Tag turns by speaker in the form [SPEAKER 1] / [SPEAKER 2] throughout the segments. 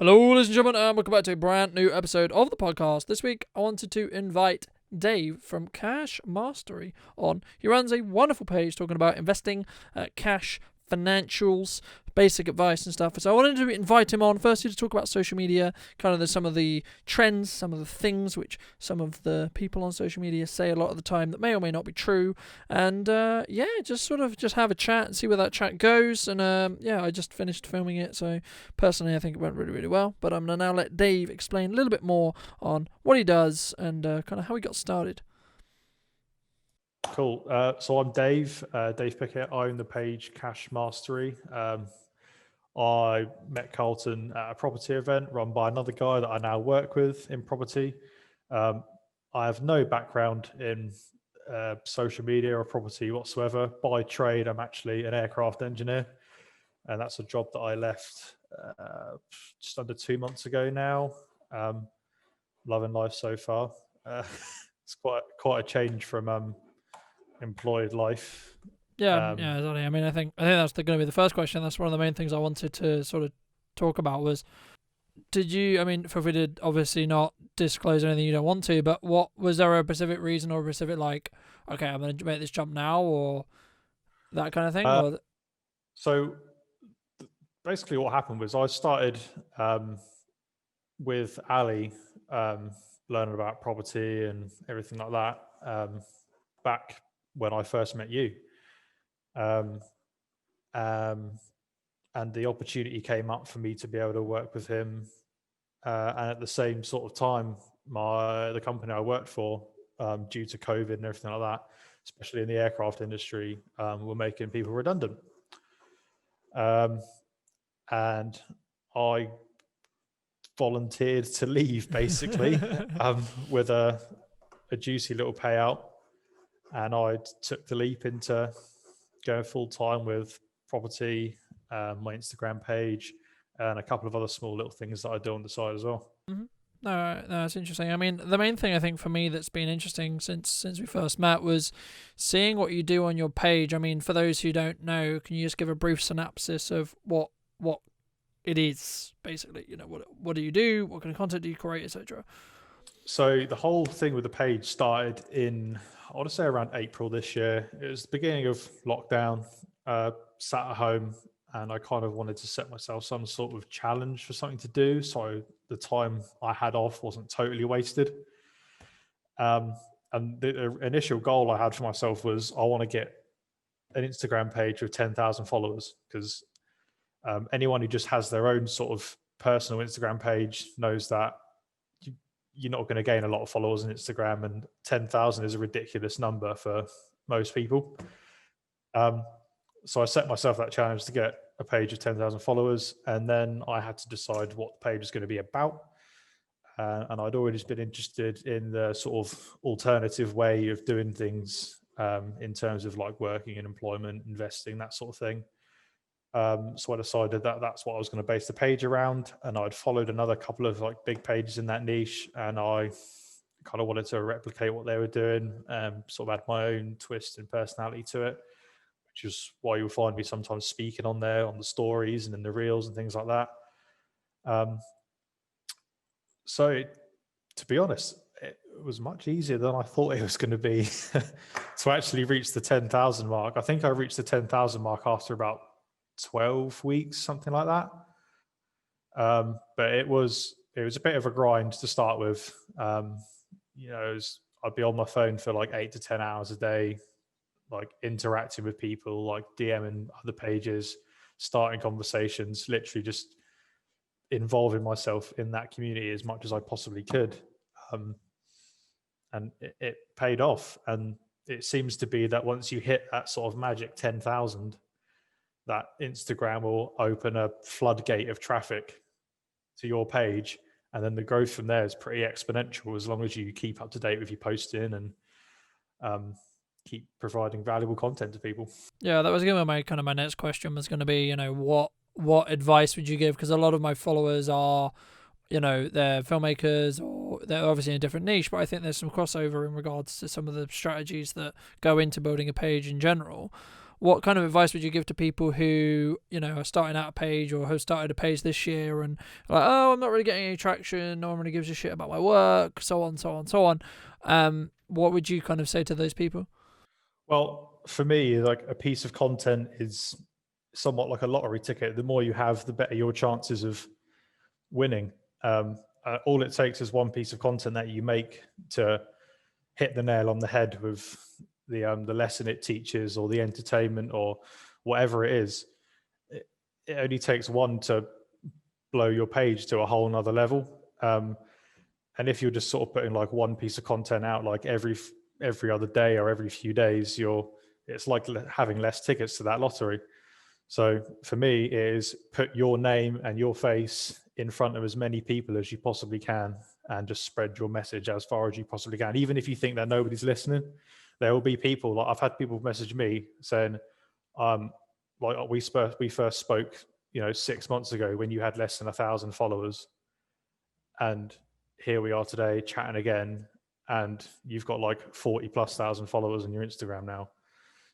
[SPEAKER 1] Hello, ladies and gentlemen, and welcome back to a brand new episode of the podcast. This week, I wanted to invite Dave from Cash Mastery on. He runs a wonderful page talking about investing, cash, financials, basic advice and stuff. So I wanted to invite him on firstly to talk about social media, kind of some of the trends, some of the things which some of the people on social media say a lot of the time that may or may not be true, and just have a chat and see where that chat goes. And I just finished filming it, so personally I think it went really, really well. But I'm gonna now let Dave explain a little bit more on what he does and kind of how he got started.
[SPEAKER 2] Cool. So I'm Dave Pickett. I own the page Cash Mastery. I met Carlton at a property event run by another guy that I now work with in property. I have no background in social media or property whatsoever. By trade, I'm actually an aircraft engineer, and that's a job that I left just under 2 months ago now. Loving life so far. It's quite a change from employed life.
[SPEAKER 1] Yeah, exactly. I mean, I think that's going to be the first question. That's one of the main things I wanted to sort of talk about was, did you, I mean, for we did obviously not disclose anything you don't want to, but was there a specific reason or a specific okay, I'm going to make this jump now or that kind of thing?
[SPEAKER 2] So basically what happened was I started with Ali learning about property and everything like that back when I first met you. And the opportunity came up for me to be able to work with him. And at the same sort of time, the company I worked for, due to COVID and everything like that, especially in the aircraft industry, were making people redundant. And I volunteered to leave basically with a juicy little payout. And I took the leap into going full time with property, my Instagram page, and a couple of other small little things that I do on the side as well.
[SPEAKER 1] Mm-hmm. No, it's interesting. I mean, the main thing I think for me that's been interesting since we first met was seeing what you do on your page. I mean, for those who don't know, can you just give a brief synopsis of what it is, basically? You know, what do you do? What kind of content do you create, etc.?
[SPEAKER 2] So the whole thing with the page started in, I want to say around April this year. It was the beginning of lockdown, sat at home, and I kind of wanted to set myself some sort of challenge for something to do. So the time I had off wasn't totally wasted. And the initial goal I had for myself was I want to get an Instagram page with 10,000 followers, because anyone who just has their own sort of personal Instagram page knows that you're not going to gain a lot of followers on Instagram, and 10,000 is a ridiculous number for most people. So I set myself that challenge to get a page of 10,000 followers, and then I had to decide what the page was going to be about. And I'd always been interested in the sort of alternative way of doing things in terms of like working in employment, investing, that sort of thing. So I decided that that's what I was going to base the page around, and I'd followed another couple of like big pages in that niche, and I kind of wanted to replicate what they were doing, sort of add my own twist and personality to it, which is why you'll find me sometimes speaking on there on the stories and in the reels and things like that. So to be honest, it was much easier than I thought it was going to be to actually reach the 10,000 mark. I think I reached the 10,000 mark after about 12 weeks, something like that. But it was a bit of a grind to start with. I'd be on my phone for like 8 to 10 hours a day, like interacting with people, like DMing other pages, starting conversations, literally just involving myself in that community as much as I possibly could. And it paid off. And it seems to be that once you hit that sort of magic 10,000, that Instagram will open a floodgate of traffic to your page, and then the growth from there is pretty exponential as long as you keep up to date with your posting and keep providing valuable content to people.
[SPEAKER 1] Yeah, that was going to be my next question was going to be, what advice would you give? Because a lot of my followers are, they're filmmakers or they're obviously in a different niche, but I think there's some crossover in regards to some of the strategies that go into building a page in general. what kind of advice would you give to people who, are starting out a page or have started a page this year and like, oh, I'm not really getting any traction, no one really gives a shit about my work, so on, so on, so on. What would you kind of say to those people?
[SPEAKER 2] Well, for me, like a piece of content is somewhat like a lottery ticket. The more you have, the better your chances of winning. All it takes is one piece of content that you make to hit the nail on the head with the lesson it teaches or the entertainment or whatever it is. It only takes one to blow your page to a whole nother level. And if you're just sort of putting like one piece of content out like every other day or every few days, it's like having less tickets to that lottery. So for me, it is put your name and your face in front of as many people as you possibly can and just spread your message as far as you possibly can. Even if you think that nobody's listening, there will be people. Like I've had people message me saying, like we first spoke, 6 months ago when you had less than 1,000 followers, and here we are today chatting again, and you've got like 40 plus thousand followers on your Instagram now.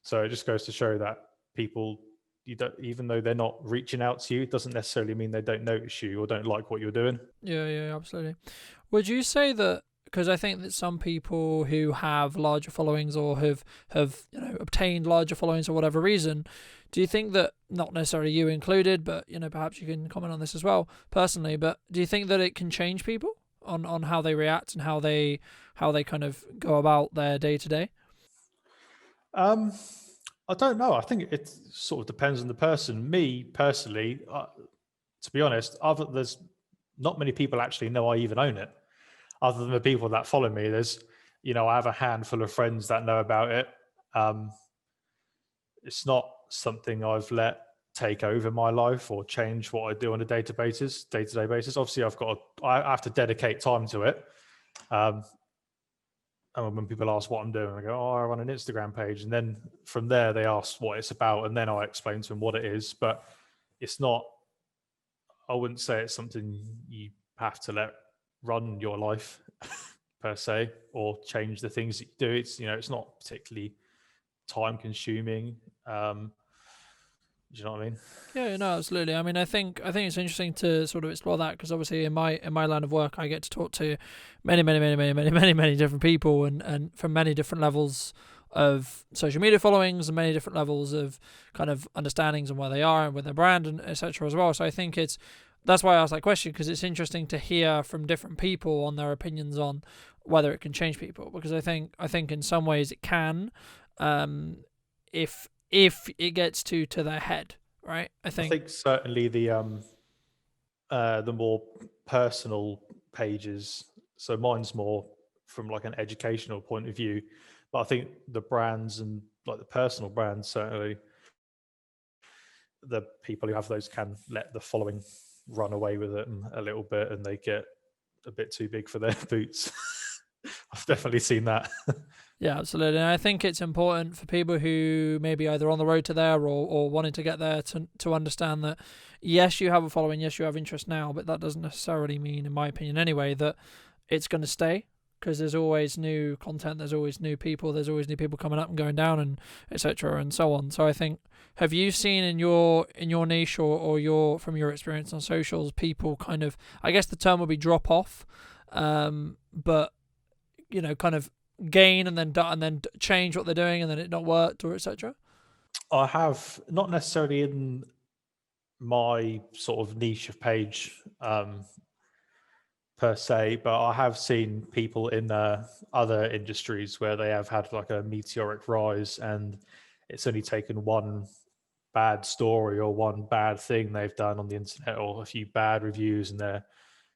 [SPEAKER 2] So it just goes to show that people, even though they're not reaching out to you, it doesn't necessarily mean they don't notice you or don't like what you're doing.
[SPEAKER 1] Yeah, absolutely. Would you say that, because I think that some people who have larger followings or have obtained larger followings for whatever reason, do you think that, not necessarily you included, but perhaps you can comment on this as well personally, but do you think that it can change people on how they react and how they kind of go about their day to day?
[SPEAKER 2] I don't know. I think it sort of depends on the person. Me personally, to be honest, there's not many people actually know I even own it, other than the people that follow me. There's, I have a handful of friends that know about it. It's not something I've let take over my life or change what I do on a day-to-day basis. Obviously, I have to dedicate time to it. And when people ask what I'm doing, I go, oh, I run an Instagram page. And then from there, they ask what it's about. And then I explain to them what it is. But it's not, I wouldn't say it's something you have to let run your life per se, or change the things that you do. It's, it's not particularly time consuming. Do you know what I mean?
[SPEAKER 1] Yeah, no, absolutely. I mean, I think it's interesting to sort of explore that, because obviously in my line of work, I get to talk to many different people and from many different levels of social media followings and many different levels of kind of understandings and where they are and with their brand and etc. as well. So I think that's why I asked that question, because it's interesting to hear from different people on their opinions on whether it can change people, because I think in some ways it can, if it gets to their head, right? I think
[SPEAKER 2] certainly the more personal pages. So mine's more from like an educational point of view, but I think the brands and like the personal brands, certainly the people who have those can let the following run away with it a little bit, and they get a bit too big for their boots. I've definitely seen that.
[SPEAKER 1] Yeah, absolutely. And I think it's important for people who may be either on the road to there or wanting to get there to understand that, yes, you have a following, yes, you have interest now, but that doesn't necessarily mean, in my opinion anyway, that it's going to stay, because there's always new content, there's always new people coming up and going down, and etc. and so on. So I think, have you seen in your niche or from your experience on socials, people kind of, I guess the term would be drop off, but kind of gain and then change what they're doing and then it not worked or etc.?
[SPEAKER 2] I have, not necessarily in my sort of niche of page per se, but I have seen people in other industries where they have had like a meteoric rise, and it's only taken one bad story or one bad thing they've done on the internet or a few bad reviews, and their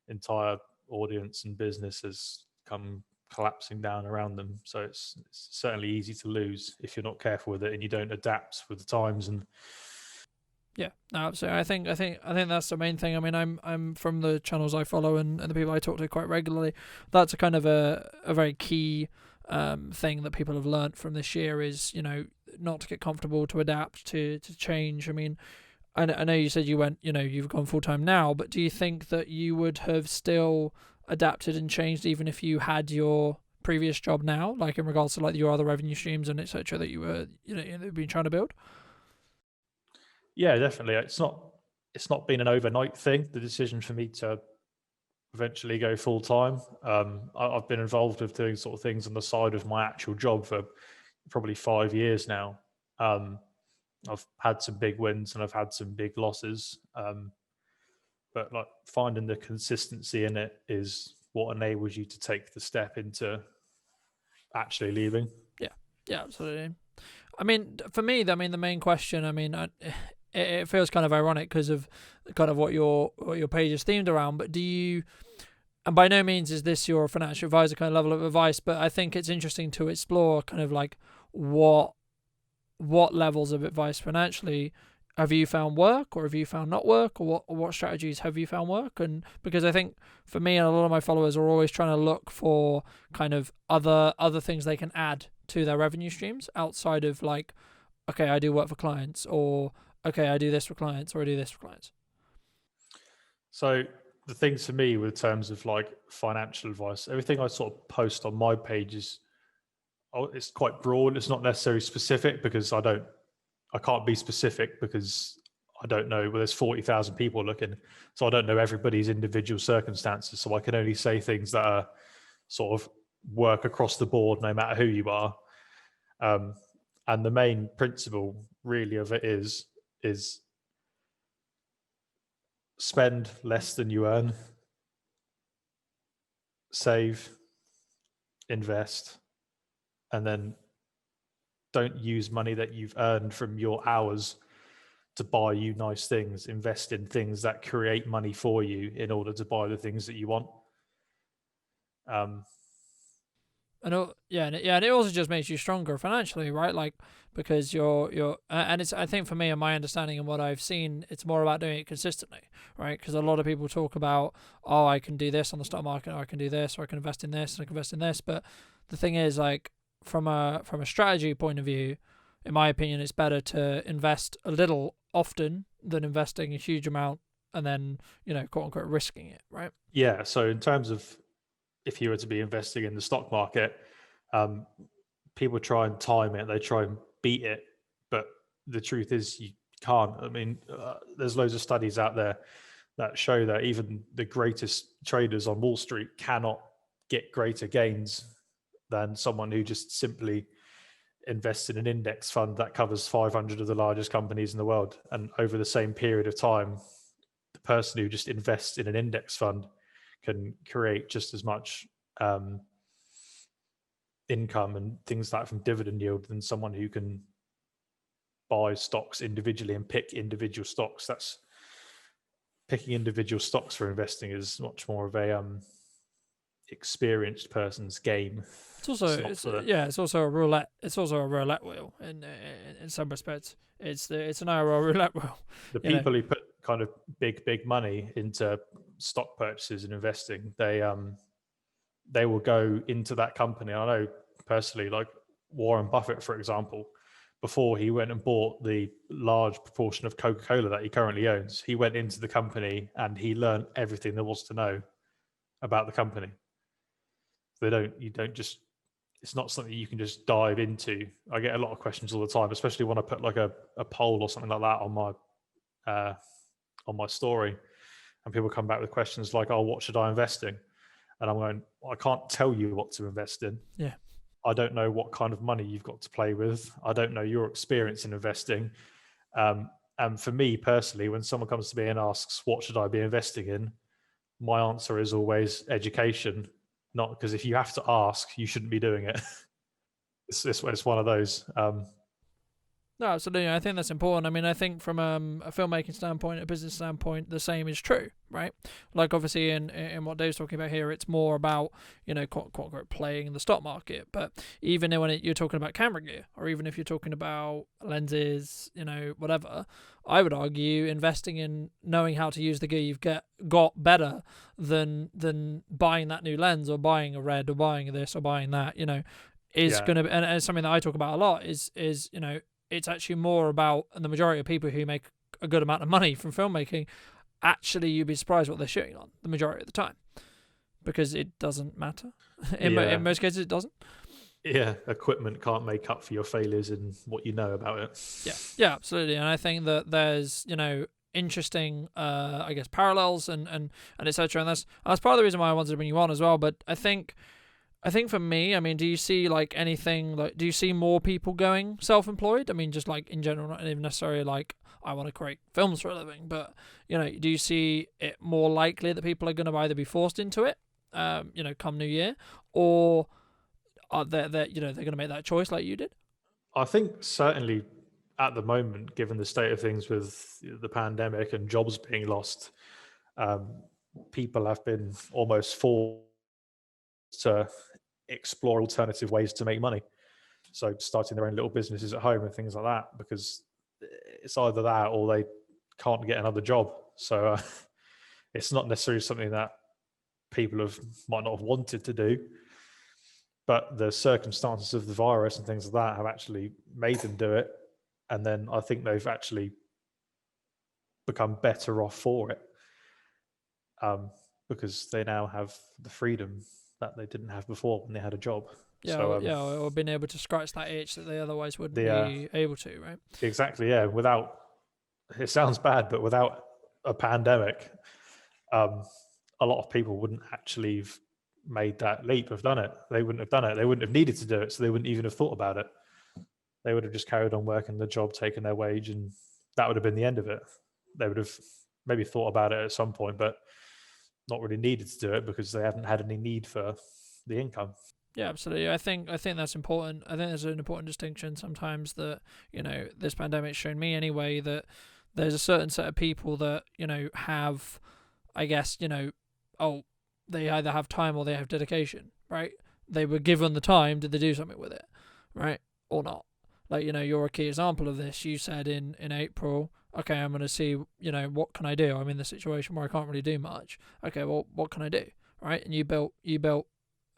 [SPEAKER 2] entire audience and business has come collapsing down around them. So it's certainly easy to lose if you're not careful with it and you don't adapt with the times. And
[SPEAKER 1] yeah, no, absolutely. I think that's the main thing. I mean, I'm from the channels I follow and the people I talk to quite regularly, that's a kind of a very key thing that people have learnt from this year is, not to get comfortable, to adapt, to change. I mean, I know you said you've gone full time now, but do you think that you would have still adapted and changed even if you had your previous job now, like in regards to like your other revenue streams and etc. that you were, you've been trying to build?
[SPEAKER 2] Yeah, definitely. It's not been an overnight thing. The decision for me to eventually go full time. I've been involved with doing sort of things on the side of my actual job for probably 5 years now. Um, I've had some big wins and I've had some big losses. But like finding the consistency in it is what enables you to take the step into actually leaving.
[SPEAKER 1] Yeah, yeah, absolutely. I mean, for me, I mean, the main question, I mean, it feels kind of ironic because of kind of what your page is themed around. But do you? And by no means is this your financial advisor kind of level of advice, but I think it's interesting to explore kind of like what levels of advice financially have you found work, or have you found not work, or what strategies have you found work? And because I think for me and a lot of my followers are always trying to look for kind of other things they can add to their revenue streams outside of like, okay, I do work for clients, or okay, I do this for clients, or I do this for clients.
[SPEAKER 2] So the things for me with terms of like financial advice, everything I sort of post on my page is it's quite broad. It's not necessarily specific because I can't be specific because I don't know. Well, there's 40,000 people looking, so I don't know everybody's individual circumstances. So I can only say things that are sort of work across the board, no matter who you are. And the main principle really of it is spend less than you earn, save, invest, and then don't use money that you've earned from your hours to buy you nice things. Invest in things that create money for you in order to buy the things that you want.
[SPEAKER 1] And and it also just makes you stronger financially, right? Like, because you're and it's, I think for me and my understanding and what I've seen, it's more about doing it consistently, right? Because a lot of people talk about, oh, I can do this on the stock market, or I can do this, or I can invest in this, and I can invest in this. But the thing is, like, from a strategy point of view, in my opinion, it's better to invest a little often than investing a huge amount and then, quote unquote, risking it, right?
[SPEAKER 2] Yeah. So in terms of if you were to be investing in the stock market, people try and time it, they try and beat it, but the truth is you can't. I mean, there's loads of studies out there that show that even the greatest traders on Wall Street cannot get greater gains than someone who just simply invests in an index fund that covers 500 of the largest companies in the world. And over the same period of time, the person who just invests in an index fund can create just as much income and things like from dividend yield than someone who can buy stocks individually and pick individual stocks. That's picking individual stocks for investing is much more of a experienced person's game.
[SPEAKER 1] It's also it's also a roulette. It's also a roulette wheel in some respects. It's an IRL roulette wheel.
[SPEAKER 2] The people who put kind of big money into stock purchases and investing, they will go into that company. I know personally, like Warren Buffett, for example, before he went and bought the large proportion of Coca-Cola that he currently owns, he went into the company and he learned everything there was to know about the company. It's not something you can just dive into. I get a lot of questions all the time, especially when I put like a poll or something like that on my story, and people come back with questions like, oh, what should I invest in? And I'm going, I can't tell you what to invest in.
[SPEAKER 1] Yeah.
[SPEAKER 2] I don't know what kind of money you've got to play with. I don't know your experience in investing. And for me personally, when someone comes to me and asks, what should I be investing in? My answer is always education. Not because if you have to ask, you shouldn't be doing it. It's one of those.
[SPEAKER 1] No, absolutely. I think that's important. I mean, I think from a filmmaking standpoint, a business standpoint, the same is true, right? Like obviously in what Dave's talking about here, it's more about, quote unquote, playing the stock market. But even when you're talking about camera gear, or even if you're talking about lenses, whatever, I would argue investing in knowing how to use the gear you've got better than buying that new lens, or buying a red, or buying this, or buying that, is going to be, and it's something that I talk about a lot is it's actually more about, and the majority of people who make a good amount of money from filmmaking, actually you'd be surprised what they're shooting on the majority of the time, because it doesn't matter. In most cases it doesn't.
[SPEAKER 2] Yeah, equipment can't make up for your failures in what you know about it.
[SPEAKER 1] Yeah, absolutely. And I think that there's, interesting, I guess, parallels and etc. And that's part of the reason why I wanted to bring you on as well. But I think for me, I mean, do you see like anything like, do you see more people going self-employed? I mean, just like in general, not even necessarily like I want to create films for a living, but do you see it more likely that people are going to either be forced into it, come New Year, or are they're going to make that choice like you did?
[SPEAKER 2] I think certainly at the moment, given the state of things with the pandemic and jobs being lost, um, people have been almost forced to explore alternative ways to make money. So starting their own little businesses at home and things like that, because it's either that or they can't get another job. So it's not necessarily something that people might not have wanted to do, but the circumstances of the virus and things like that have actually made them do it. And then I think they've actually become better off for it, um, because they now have the freedom that they didn't have before when they had a job.
[SPEAKER 1] Yeah,
[SPEAKER 2] So
[SPEAKER 1] or being able to scratch that itch that they otherwise wouldn't
[SPEAKER 2] the
[SPEAKER 1] be able to, right?
[SPEAKER 2] exactly, yeah. Without, it sounds bad, but without a pandemic, um, a lot of people wouldn't actually have made that leap, have done it. They wouldn't have done it. They wouldn't have needed to do it, so they wouldn't even have thought about it. They would have just carried on working the job, taking their wage, and that would have been the end of it. They would have maybe thought about it at some point, but not really needed to do it because they haven't had any need for the income.
[SPEAKER 1] Yeah, absolutely. I think that's important. I think there's an important distinction sometimes that this pandemic's shown me anyway that there's a certain set of people that have, I guess oh, they either have time or they have dedication, right? They were given the time. Did they do something with it, right, or not? Like you're a key example of this. You said in April, okay, I'm going to see what can I do. I'm in the situation where I can't really do much. Okay, well, what can I do, right? And you built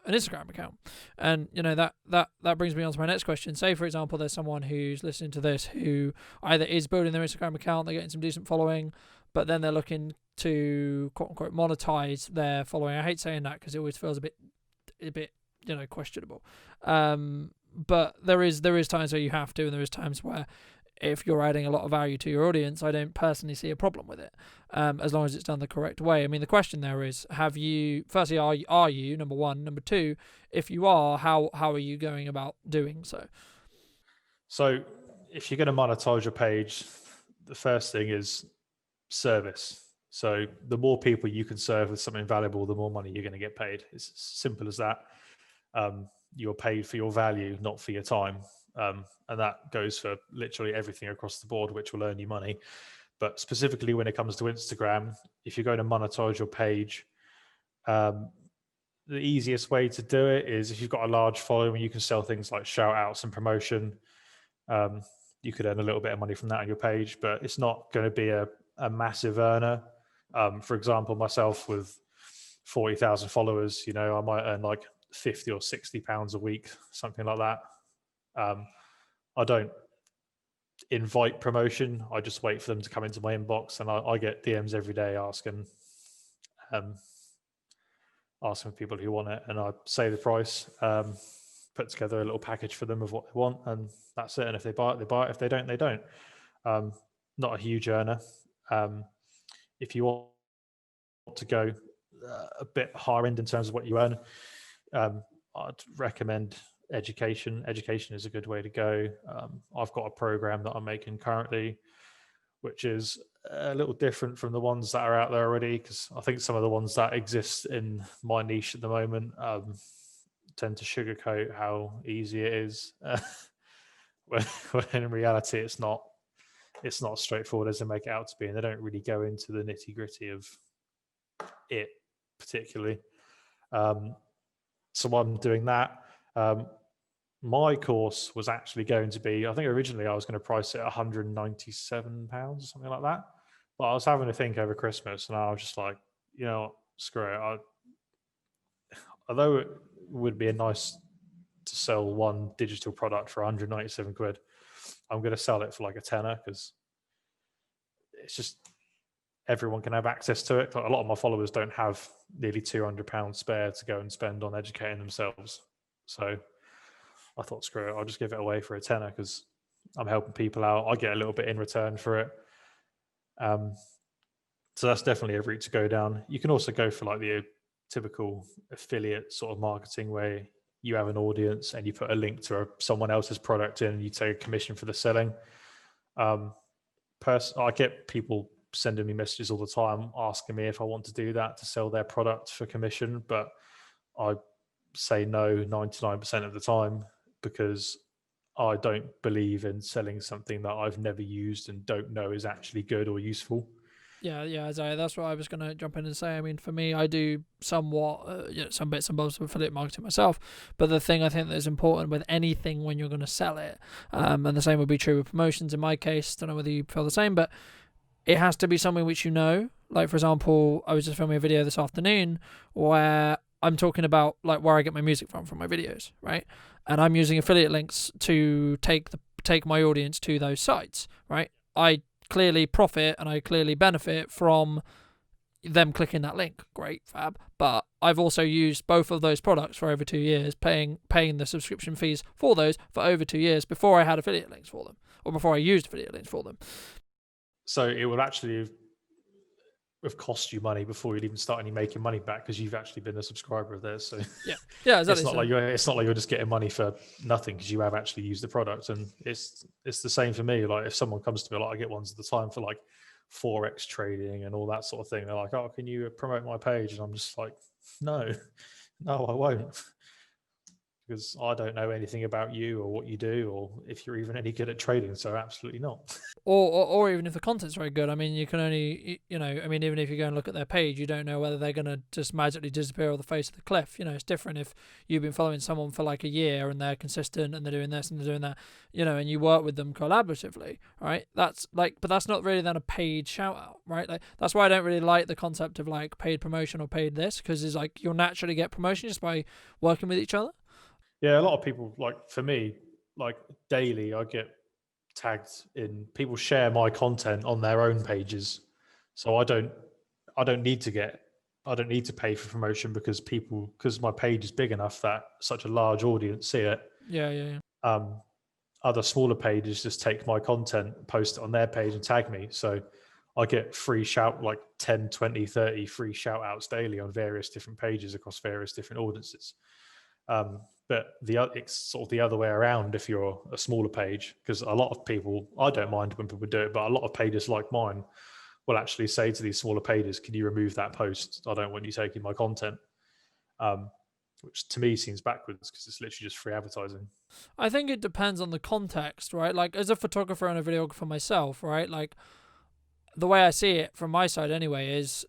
[SPEAKER 1] an Instagram account. And that brings me on to my next question. Say for example there's someone who's listening to this who either is building their Instagram account, they're getting some decent following, but then they're looking to quote unquote monetize their following. I hate saying that because it always feels a bit questionable. But there is times where you have to, and there is times where if you're adding a lot of value to your audience, I don't personally see a problem with it, as long as it's done the correct way. I mean, the question there is, have you, firstly, are you, number one? Number two, if you are, how are you going about doing so?
[SPEAKER 2] So if you're going to monetize your page, the first thing is service. So the more people you can serve with something valuable, the more money you're going to get paid. It's as simple as that. You're paid for your value, not for your time. And that goes for literally everything across the board, which will earn you money. But specifically when it comes to Instagram, if you're going to monetize your page, the easiest way to do it is if you've got a large following, you can sell things like shout outs and promotion. Um, you could earn a little bit of money from that on your page, but it's not going to be a massive earner. For example, myself with 40,000 followers, I might earn like 50 or 60 pounds a week, something like that. I don't invite promotion. I just wait for them to come into my inbox, and I get DMs every day um, asking people who want it, and I say the price, put together a little package for them of what they want, and that's it. And if they buy it, they buy it. If they don't, they don't. Not a huge earner. If you want to go a bit higher end in terms of what you earn, I'd recommend education. Education is a good way to go. I've got a program that I'm making currently, which is a little different from the ones that are out there already, because I think some of the ones that exist in my niche at the moment tend to sugarcoat how easy it is, when in reality it's not. It's not as straightforward as they make it out to be, and they don't really go into the nitty gritty of it particularly. So I'm doing that. My course was actually going to be, I think originally I was going to price it at £197 or something like that. But I was having to think over Christmas, and I was just like, screw it. Although it would be a nice to sell one digital product for 197 quid, I'm going to sell it for like a tenner, because it's just, everyone can have access to it. Like, a lot of my followers don't have nearly £200 spare to go and spend on educating themselves. So I thought, screw it, I'll just give it away for a tenner because I'm helping people out. I get a little bit in return for it. So that's definitely a route to go down. You can also go for like the typical affiliate sort of marketing where you have an audience and you put a link to someone else's product in and you take a commission for the selling. I get people sending me messages all the time asking me if I want to do that to sell their product for commission, but I say no 99% of the time because I don't believe in selling something that I've never used and don't know is actually good or useful.
[SPEAKER 1] Yeah, that's what I was going to jump in and say. I mean, for me, I do somewhat, some bits and bobs of affiliate marketing myself. But the thing I think that is important with anything when you're going to sell it, and the same would be true with promotions in my case, don't know whether you feel the same, but it has to be something which you know. Like, for example, I was just filming a video this afternoon where I'm talking about like where I get my music from my videos, right? And I'm using affiliate links to take my audience to those sites, right? I clearly profit and I clearly benefit from them clicking that link. Great, fab. But I've also used both of those products for over 2 years, paying the subscription fees for those for over 2 years before I had affiliate links for them, or before I used affiliate links for them.
[SPEAKER 2] So it will actually have cost you money before you'd even start any making money back because you've actually been a subscriber of theirs. So
[SPEAKER 1] yeah, exactly.
[SPEAKER 2] It's not like you're just getting money for nothing because you have actually used the product. And it's the same for me. Like if someone comes to me, like I get ones at the time for like Forex trading and all that sort of thing. They're like, "Oh, can you promote my page?" And I'm just like, no, I won't. Because I don't know anything about you or what you do or if you're even any good at trading. So absolutely not.
[SPEAKER 1] Or even if the content's very good. I mean, you can only, I mean, even if you go and look at their page, you don't know whether they're going to just magically disappear off the face of the cliff. It's different if you've been following someone for like a year and they're consistent and they're doing this and they're doing that, and you work with them collaboratively, right? That's like, but that's not really then a paid shout out, right? Like, that's why I don't really like the concept of like paid promotion or paid this, because it's like you'll naturally get promotion just by working with each other.
[SPEAKER 2] Yeah, a lot of people, like for me, like daily, I get tagged in. People share my content on their own pages, so I don't need to pay for promotion because my page is big enough that such a large audience see it.
[SPEAKER 1] Yeah.
[SPEAKER 2] Other smaller pages just take my content, post it on their page, and tag me. So I get free like 10, 20, 30 free shout outs daily on various different pages across various different audiences. But it's sort of the other way around if you're a smaller page, because a lot of people, I don't mind when people do it, but a lot of pages like mine will actually say to these smaller pages, can you remove that post? I don't want you taking my content. Which to me seems backwards because it's literally just free advertising.
[SPEAKER 1] I think it depends on the context, right? Like as a photographer and a videographer myself, right? Like the way I see it from my side anyway is,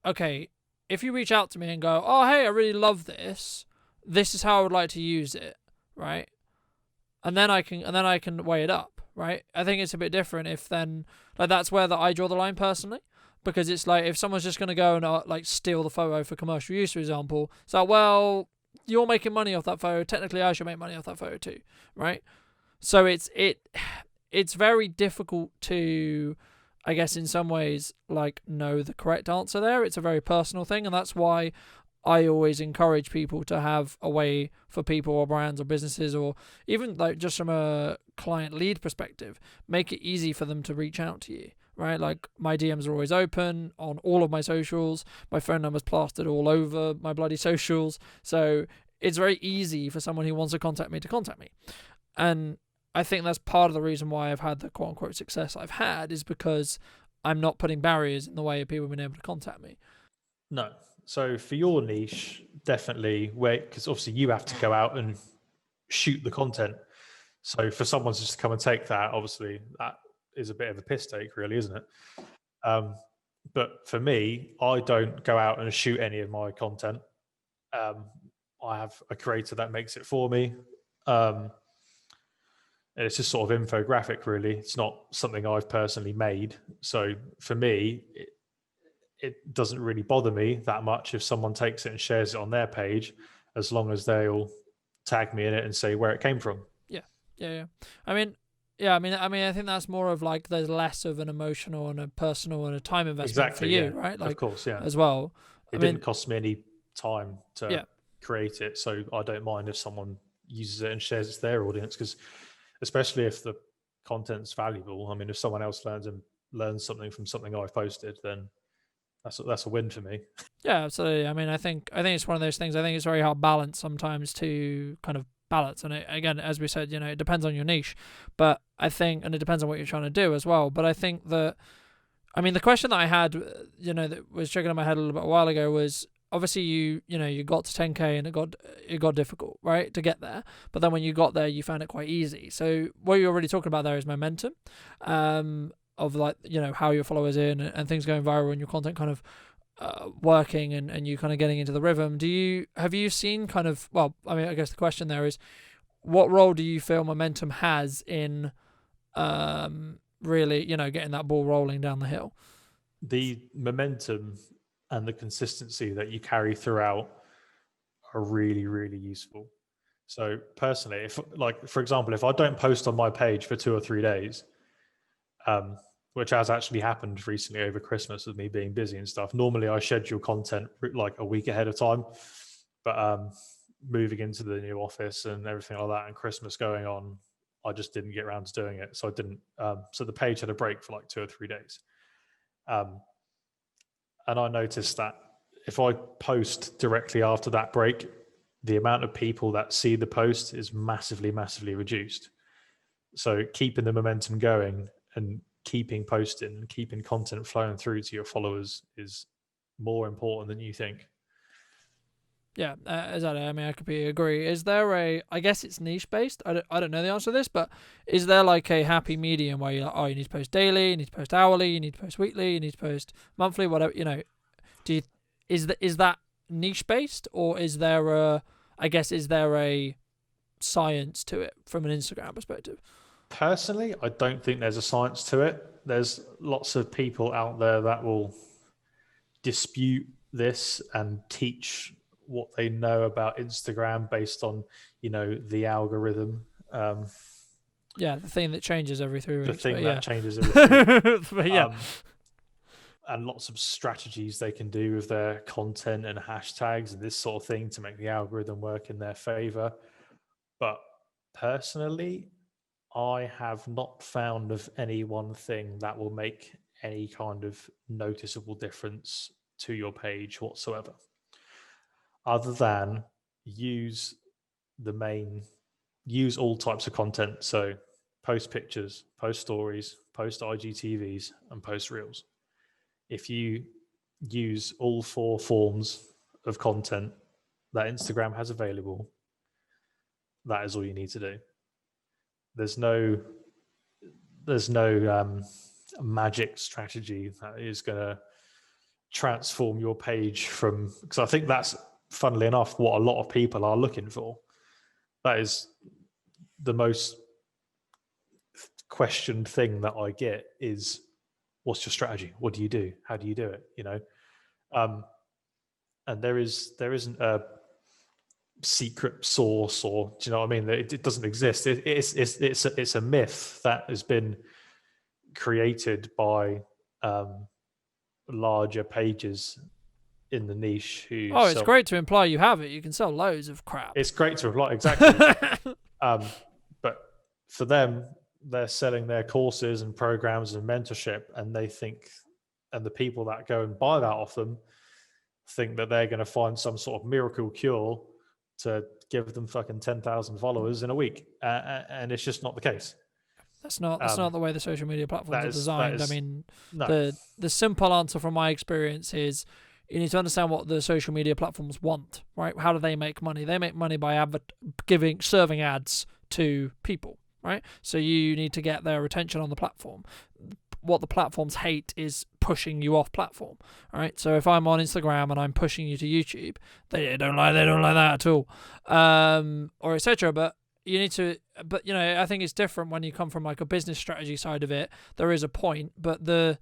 [SPEAKER 1] okay, if you reach out to me and go, oh, hey, I really love this. This is how I would like to use it, right? And then I can weigh it up, right? I think it's a bit different if then, like that's where I draw the line personally. Because it's like if someone's just going to go and like steal the photo for commercial use, for example, it's like, well, you're making money off that photo. Technically, I should make money off that photo too, right? So it's very difficult to, I guess, in some ways, like know the correct answer there. It's a very personal thing, and that's why I always encourage people to have a way for people or brands or businesses, or even like just from a client lead perspective, make it easy for them to reach out to you. Right, like my DMs are always open on all of my socials. My phone number's plastered all over my bloody socials. So it's very easy for someone who wants to contact me. And I think that's part of the reason why I've had the quote unquote success I've had, is because I'm not putting barriers in the way of people being able to contact me.
[SPEAKER 2] No. So for your niche, definitely, because obviously you have to go out and shoot the content. So for someone to just come and take that, obviously that is a bit of a piss take, really, isn't it? But for me, I don't go out and shoot any of my content. I have a creator that makes it for me. And it's just sort of infographic, really. It's not something I've personally made. So for me, it doesn't really bother me that much if someone takes it and shares it on their page, as long as they'll tag me in it and say where it came from.
[SPEAKER 1] Yeah. I mean, I think that's more of like there's less of an emotional and a personal and a time investment for you, right? Like,
[SPEAKER 2] of course, yeah.
[SPEAKER 1] As well.
[SPEAKER 2] It didn't cost me any time to create it, so I don't mind if someone uses it and shares it to their audience. Because especially if the content's valuable, I mean, if someone else learns something from something I've posted, then that's a win for me.
[SPEAKER 1] Yeah, absolutely. I mean, I think it's one of those things. I think it's very hard balance sometimes to kind of balance. And again, as we said, it depends on your niche, but I think, and it depends on what you're trying to do as well. But I think that, I mean, the question that I had, that was triggering in my head a little bit a while ago was, obviously you got to 10K and it got difficult, right, to get there. But then when you got there, you found it quite easy. So what you're already talking about there is momentum, of like, how your followers in and things going viral and your content kind of working and you kind of getting into the rhythm. Have you seen kind of, well, I mean, I guess the question there is, what role do you feel momentum has in really, getting that ball rolling down the hill?
[SPEAKER 2] The momentum and the consistency that you carry throughout are really, really useful. So personally, if, like, for example, if I don't post on my page for 2 or 3 days, which has actually happened recently over Christmas with me being busy and stuff. Normally I schedule content like a week ahead of time, but moving into the new office and everything like that and Christmas going on, I just didn't get around to doing it. So I didn't, so the page had a break for like 2 or 3 days. And I noticed that if I post directly after that break, the amount of people that see the post is massively, massively reduced. So keeping the momentum going and keeping posting and keeping content flowing through to your followers is more important than you think.
[SPEAKER 1] Yeah, exactly. I mean, I completely agree. Is there I guess it's niche based. I don't know the answer to this, but is there like a happy medium where you're like, oh, you need to post daily, you need to post hourly, you need to post weekly, you need to post monthly, whatever, is that niche based, or is there a science to it from an Instagram perspective?
[SPEAKER 2] Personally, I don't think there's a science to it. There's lots of people out there that will dispute this and teach what they know about Instagram based on, the algorithm.
[SPEAKER 1] Yeah, the thing that changes every 3 weeks.
[SPEAKER 2] The thing that changes every 3 weeks.
[SPEAKER 1] Yeah.
[SPEAKER 2] And lots of strategies they can do with their content and hashtags and this sort of thing to make the algorithm work in their favor. But personally, I have not found of any one thing that will make any kind of noticeable difference to your page whatsoever, other than use all types of content. So post pictures, post stories, post IGTVs, and post reels. If you use all 4 forms of content that Instagram has available, that is all you need to do. There's no magic strategy that is going to transform your page because I think that's, funnily enough, what a lot of people are looking for. That is the most questioned thing that I get is, what's your strategy? What do you do? How do you do it? And there isn't a secret source, or do you know what I mean? It doesn't exist. It's a myth that has been created by larger pages in the niche who
[SPEAKER 1] it's great to imply you have it. You can sell loads of crap.
[SPEAKER 2] It's great to imply, exactly. But for them, they're selling their courses and programs and mentorship, and they think, and the people that go and buy that off them think that they're going to find some sort of miracle cure to give them fucking 10,000 followers in a week, and it's just not the case.
[SPEAKER 1] That's not the way the social media platforms are designed. I mean,
[SPEAKER 2] no.
[SPEAKER 1] The simple answer from my experience is you need to understand what the social media platforms want, right? How do they make money? They make money by serving ads to people, right? So you need to get their attention on the platform. What the platforms hate is pushing you off platform. All right. So if I'm on Instagram and I'm pushing you to YouTube, they don't like that at all. Or etc. But you need to, I think it's different when you come from like a business strategy side of it. There is a point, but the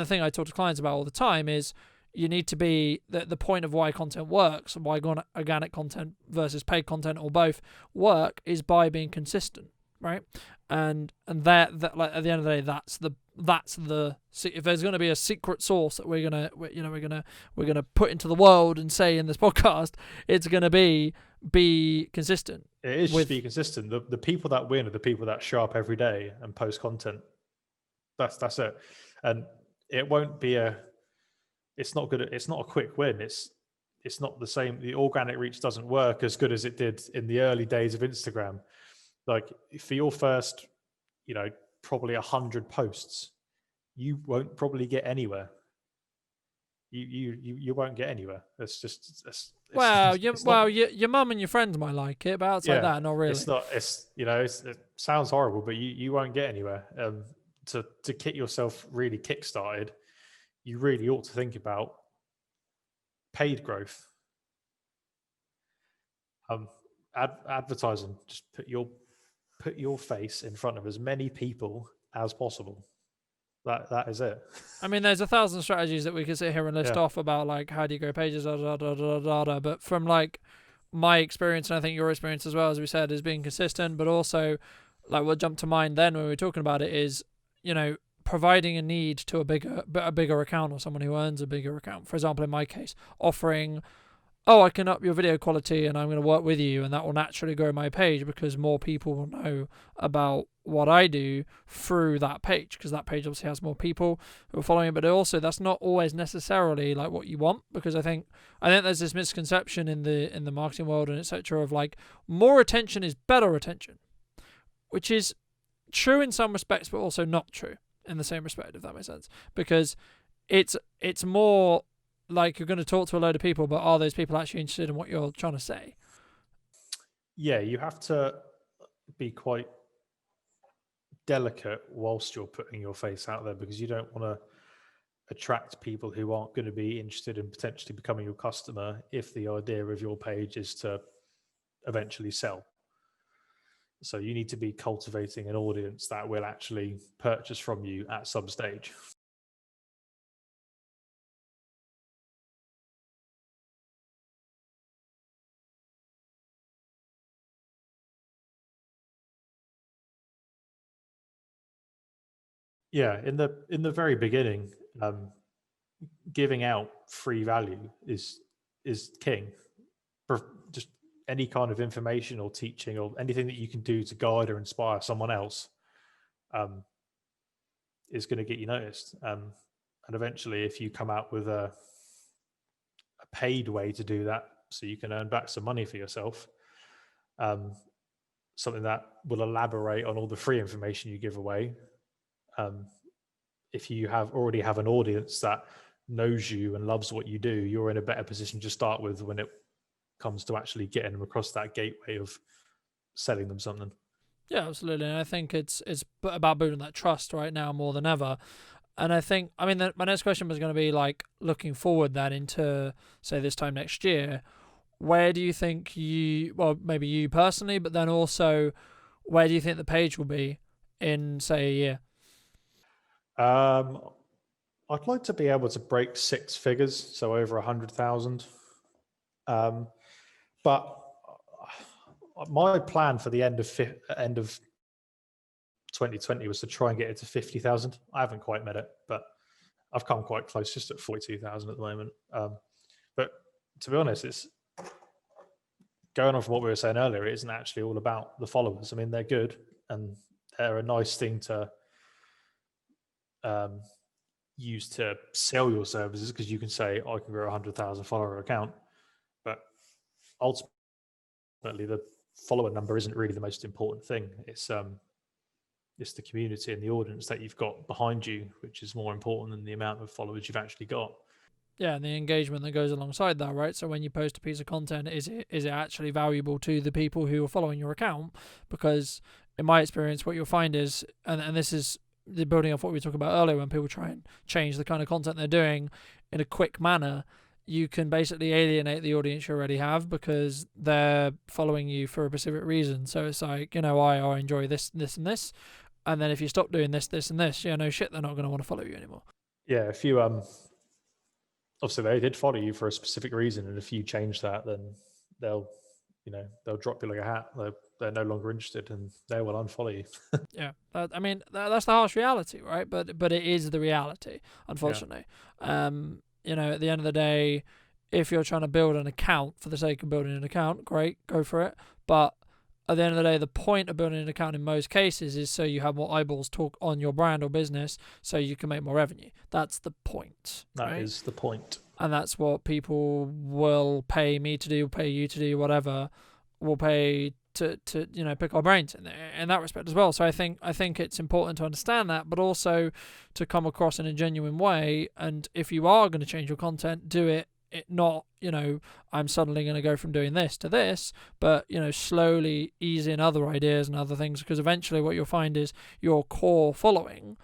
[SPEAKER 1] thing I talk to clients about all the time is you need to be the point of why content works and why organic content versus paid content or both work is by being consistent, right? And that like at the end of the day, that's the if there's going to be a secret sauce that we're gonna put into the world and say in this podcast, it's going to be be consistent.
[SPEAKER 2] It is just be consistent. The people that win are the people that show up every day and post content. That's it. And it won't be it's not good. It's not a quick win. It's not the same. The organic reach doesn't work as good as it did in the early days of Instagram. Like for your first, probably 100 posts, you won't probably get anywhere. You won't get anywhere.
[SPEAKER 1] Your mum and your friends might like it, but outside that, not really.
[SPEAKER 2] It sounds horrible, but you won't get anywhere. To get yourself really kickstarted, you really ought to think about paid growth. Advertising. Just put your face in front of as many people as possible. That is it.
[SPEAKER 1] I mean, there's 1,000 strategies that we could sit here and list off about, like, how do you grow pages, but from like my experience, and I think your experience as well, as we said, is being consistent, but also like what jumped to mind then when we were talking about it is, providing a need to a bigger account or someone who earns a bigger account. For example, in my case, offering, I can up your video quality and I'm going to work with you, and that will naturally grow my page because more people will know about what I do through that page, because that page obviously has more people who are following it. But also, that's not always necessarily like what you want, because I think there's this misconception in the marketing world and etc. of like more attention is better attention, which is true in some respects, but also not true in the same respect, if that makes sense, because it's more like you're going to talk to a load of people, but are those people actually interested in what you're trying to say?
[SPEAKER 2] Yeah, you have to be quite delicate whilst you're putting your face out there, because you don't want to attract people who aren't going to be interested in potentially becoming your customer if the idea of your page is to eventually sell. So you need to be cultivating an audience that will actually purchase from you at some stage. Yeah, in the very beginning, giving out free value is king. Just any kind of information or teaching or anything that you can do to guide or inspire someone else is going to get you noticed. And eventually, if you come out with a paid way to do that, so you can earn back some money for yourself, something that will elaborate on all the free information you give away. If you already have an audience that knows you and loves what you do, you're in a better position to start with when it comes to actually getting them across that gateway of selling them something.
[SPEAKER 1] Yeah, absolutely. And I think it's about building that trust right now more than ever. And I think, my next question was going to be like looking forward then into, say, this time next year, where do you think maybe you personally, but then also where do you think the page will be in, say, a year?
[SPEAKER 2] I'd like to be able to break 6 figures, so over 100,000. But my plan for the end of 2020 was to try and get it to 50,000. I haven't quite met it, but I've come quite close, just at 42,000 at the moment. But to be honest, it's going on from what we were saying earlier. It isn't actually all about the followers. I mean, they're good and they're a nice thing to use to sell your services, because you can say, I can grow a 100,000 follower account, but ultimately the follower number isn't really the most important thing. It's the community and the audience that you've got behind you, which is more important than the amount of followers you've actually got.
[SPEAKER 1] Yeah, and the engagement that goes alongside that, right? So when you post a piece of content, is it actually valuable to the people who are following your account? Because in my experience, what you'll find is, and this is the building off what we were talking about earlier, when people try and change the kind of content they're doing in a quick manner, you can basically alienate the audience you already have because they're following you for a specific reason. So it's like, I enjoy this, and this. And then if you stop doing this, and this, no shit, they're not going to want to follow you anymore.
[SPEAKER 2] Yeah, if you, obviously they did follow you for a specific reason, and if you change that, then they'll drop you like a hat. They're no longer interested, and they will unfollow you.
[SPEAKER 1] Yeah, that's the harsh reality, right? But it is the reality, unfortunately.
[SPEAKER 2] Yeah.
[SPEAKER 1] At the end of the day, if you're trying to build an account for the sake of building an account, great, go for it. But at the end of the day, the point of building an account in most cases is so you have more eyeballs talk on your brand or business so you can make more revenue. That's the point.
[SPEAKER 2] That is the point.
[SPEAKER 1] And that's what people will pay me to do, pay you to do, whatever, will pay to pick our brains in that respect as well. So I think it's important to understand that, but also to come across in a genuine way. And if you are going to change your content, do it not, I'm suddenly going to go from doing this to this, but, slowly ease in other ideas and other things, because eventually what you'll find is your core following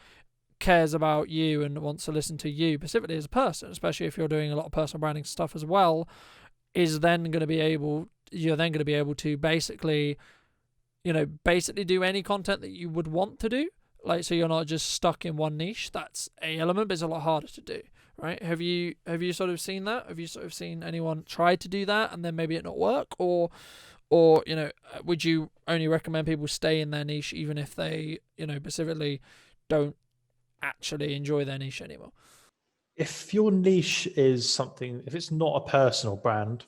[SPEAKER 1] cares about you and wants to listen to you specifically as a person, especially if you're doing a lot of personal branding stuff as well, you're then going to be able to basically do any content that you would want to do. Like, so you're not just stuck in one niche. That's a element, but it's a lot harder to do, right? Have you sort of seen that? Have you sort of seen anyone try to do that and then maybe it not work? Or would you only recommend people stay in their niche even if they, specifically don't actually enjoy their niche anymore?
[SPEAKER 2] If your niche is something, if it's not a personal brand,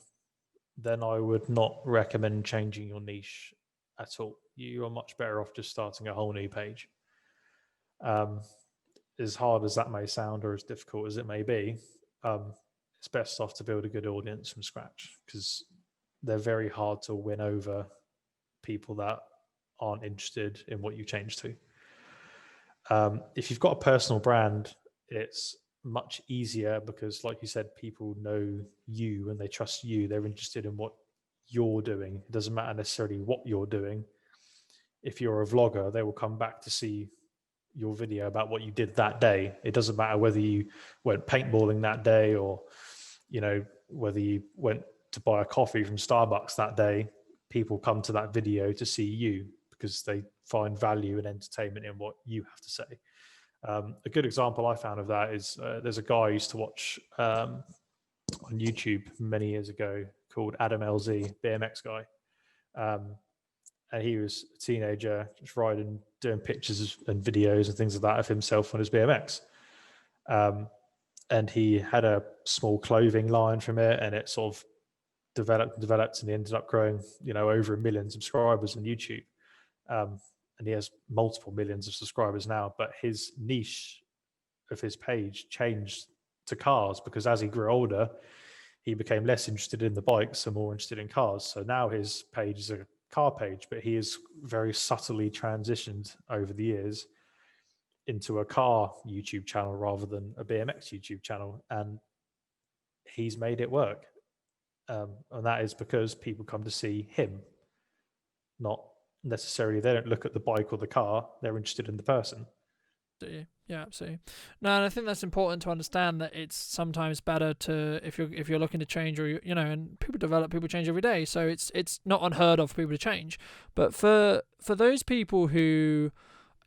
[SPEAKER 2] then I would not recommend changing your niche at all. You are much better off just starting a whole new page. As hard as that may sound, or as difficult as it may be, it's best off to build a good audience from scratch, because they're very hard to win over people that aren't interested in what you change to. If you've got a personal brand, it's much easier because, like you said, people know you and they trust you. They're interested in what you're doing. It doesn't matter necessarily what you're doing. If you're a vlogger, they will come back to see your video about what you did that day. It doesn't matter whether you went paintballing that day or, whether you went to buy a coffee from Starbucks that day. People come to that video to see you because they find value and entertainment in what you have to say. A good example I found of that is there's a guy I used to watch on YouTube many years ago called Adam LZ, BMX guy. And he was a teenager just riding, doing pictures and videos and things like that of himself on his BMX. And he had a small clothing line from it, and it sort of developed, and he ended up growing, over 1 million subscribers on YouTube. And he has multiple millions of subscribers now, but his niche of his page changed to cars because as he grew older, he became less interested in the bikes and more interested in cars. So now his page is a car page, but he has very subtly transitioned over the years into a car YouTube channel rather than a BMX YouTube channel. And he's made it work. And that is because people come to see him, not necessarily, they don't look at the bike or the car, they're interested in the person.
[SPEAKER 1] Yeah, absolutely. No, and I think that's important to understand that it's sometimes better to, if you're looking to change, or and people develop, people change every day, so it's not unheard of for people to change. But for those people who,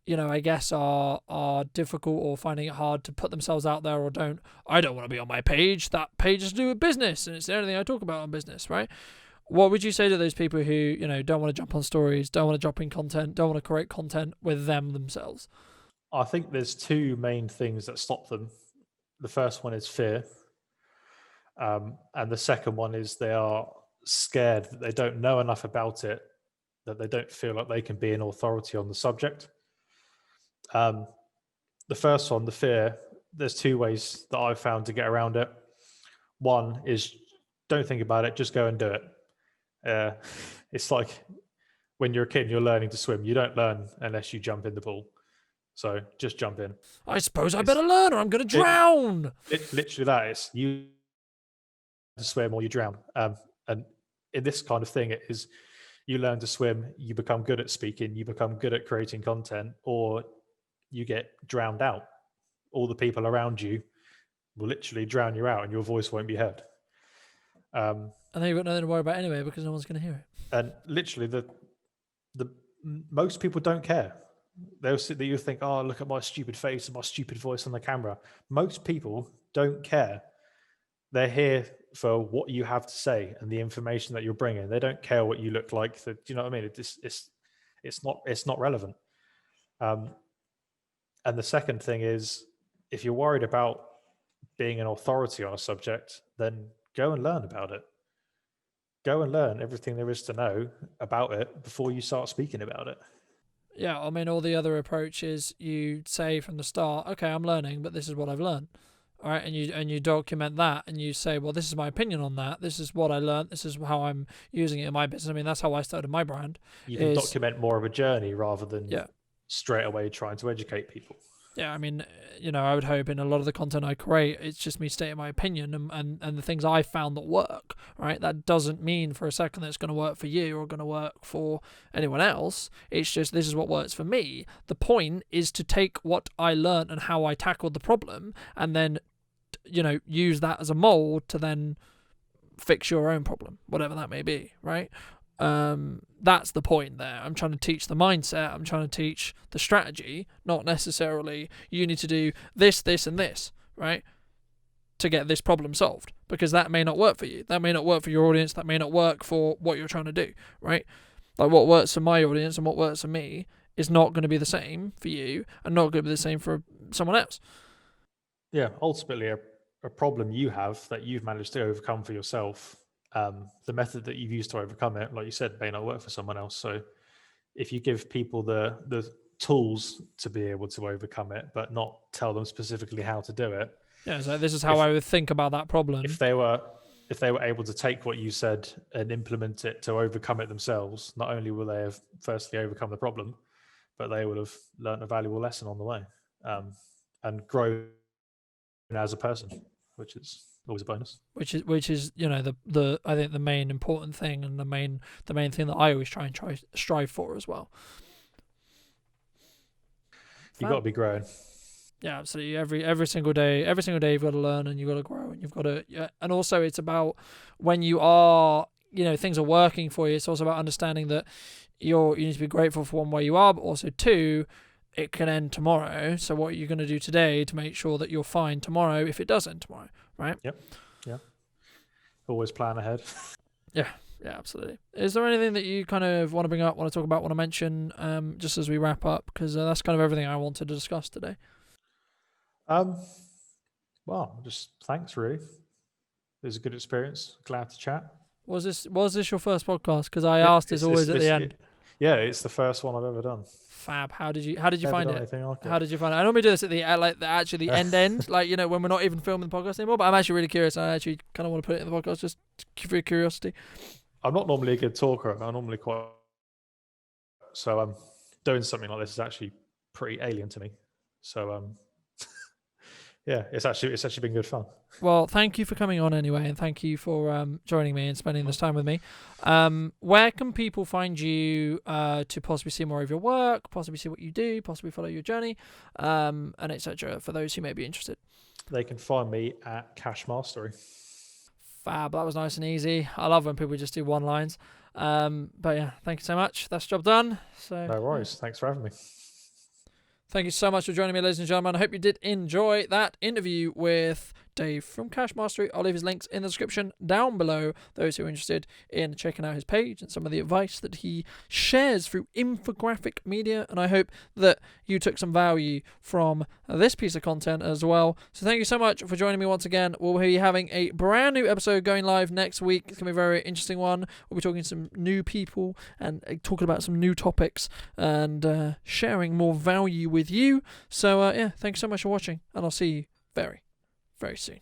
[SPEAKER 1] I guess are difficult or finding it hard to put themselves out there, or I don't want to be on my page. That page is to do with business, and it's the only thing I talk about on business, right? What would you say to those people who, don't want to jump on stories, don't want to drop in content, don't want to create content with them themselves?
[SPEAKER 2] I think there's two main things that stop them. The first one is fear. And the second one is they are scared that they don't know enough about it, that they don't feel like they can be an authority on the subject. The first one, the fear, there's two ways that I've found to get around it. One is don't think about it, just go and do it. It's like when you're a kid and you're learning to swim, you don't learn unless you jump in the pool. So just jump in.
[SPEAKER 1] I suppose I better learn or I'm going to drown.
[SPEAKER 2] Literally that. It's you to swim or you drown. And in this kind of thing, it is you learn to swim, you become good at speaking, you become good at creating content, or you get drowned out. All the people around you will literally drown you out and your voice won't be heard.
[SPEAKER 1] And then you've got nothing to worry about anyway because no one's going to hear it.
[SPEAKER 2] And literally the most people don't care. They'll sit there, you think, oh, look at my stupid face and my stupid voice on the camera. Most people don't care. They're here for what you have to say and the information that you're bringing. They don't care what you look like. Do you know what I mean? It's not relevant. And the second thing is, if you're worried about being an authority on a subject, then go and learn about it. Go and learn everything there is to know about it before you start speaking about it.
[SPEAKER 1] Yeah, I mean, all the other approaches you say from the start, okay, I'm learning, but this is what I've learned. All right, and you document that, and you say, well, this is my opinion on that. This is what I learned. This is how I'm using it in my business. I mean, that's how I started my brand.
[SPEAKER 2] You can document more of a journey rather than
[SPEAKER 1] Yeah.
[SPEAKER 2] straight away trying to educate people.
[SPEAKER 1] Yeah, I mean, I would hope in a lot of the content I create, it's just me stating my opinion and the things I found that work, right? That doesn't mean for a second that it's going to work for you or going to work for anyone else. It's just, this is what works for me. The point is to take what I learned and how I tackled the problem and then, use that as a mold to then fix your own problem, whatever that may be, right? That's the point there. I'm trying to teach the mindset. I'm trying to teach the strategy, not necessarily you need to do this, this, and this, right, to get this problem solved, because that may not work for you. That may not work for your audience. That may not work for what you're trying to do, right? Like what works for my audience and what works for me is not going to be the same for you and not going to be the same for someone else.
[SPEAKER 2] Yeah, ultimately a problem you have that you've managed to overcome for yourself, the method that you've used to overcome it, like you said, may not work for someone else. So if you give people the tools to be able to overcome it, but not tell them specifically how to do it.
[SPEAKER 1] Yeah, so this is how I would think about that problem.
[SPEAKER 2] If they were able to take what you said and implement it to overcome it themselves, not only will they have firstly overcome the problem, but they would have learned a valuable lesson on the way, and grown as a person, which is always a bonus.
[SPEAKER 1] Which is the I think the main important thing and the main thing that I always try and strive for as well.
[SPEAKER 2] You've got to be growing.
[SPEAKER 1] Yeah, absolutely. Every single day you've got to learn and you've got to grow and you've got to and also it's about when you are things are working for you. It's also about understanding that you need to be grateful for one where you are, but also two, it can end tomorrow. So what are you going to do today to make sure that you're fine tomorrow if it does end tomorrow, right?
[SPEAKER 2] Yep. Yeah. Always plan ahead.
[SPEAKER 1] Yeah, absolutely. Is there anything that you kind of want to bring up, want to talk about, want to mention, just as we wrap up? Because that's kind of everything I wanted to discuss today.
[SPEAKER 2] Well, just thanks, really. It was a good experience. Glad to chat.
[SPEAKER 1] Was this your first podcast? Because I asked this always at the end.
[SPEAKER 2] Yeah, it's the first one I've ever done.
[SPEAKER 1] Fab. How did you find it?
[SPEAKER 2] Like
[SPEAKER 1] How did you find it? I normally do this at the end, like when we're not even filming the podcast anymore. But I'm actually really curious. I actually kind of want to put it in the podcast just for curiosity.
[SPEAKER 2] I'm not normally a good talker. I'm normally quite. So doing something like this is actually pretty alien to me. So yeah, it's actually been good fun.
[SPEAKER 1] Well, thank you for coming on anyway, and thank you for joining me and spending this time with me. Where can people find you to possibly see more of your work, possibly see what you do, possibly follow your journey, and etc. for those who may be interested?
[SPEAKER 2] They can find me at Cash Mastley.
[SPEAKER 1] Fab, that was nice and easy. I love when people just do one-liners. But yeah, thank you so much. That's job done. So
[SPEAKER 2] no worries. Thanks for having me.
[SPEAKER 1] Thank you so much for joining me, ladies and gentlemen. I hope you did enjoy that interview with Dave from Cash Mastery. I'll leave his links in the description down below, those who are interested in checking out his page and some of the advice that he shares through infographic media. And I hope that you took some value from this piece of content as well. So thank you so much for joining me once again. We'll be having a brand new episode going live next week. It's going to be a very interesting one. We'll be talking to some new people and talking about some new topics and sharing more value with you. So yeah, thanks so much for watching, and I'll see you very, very soon.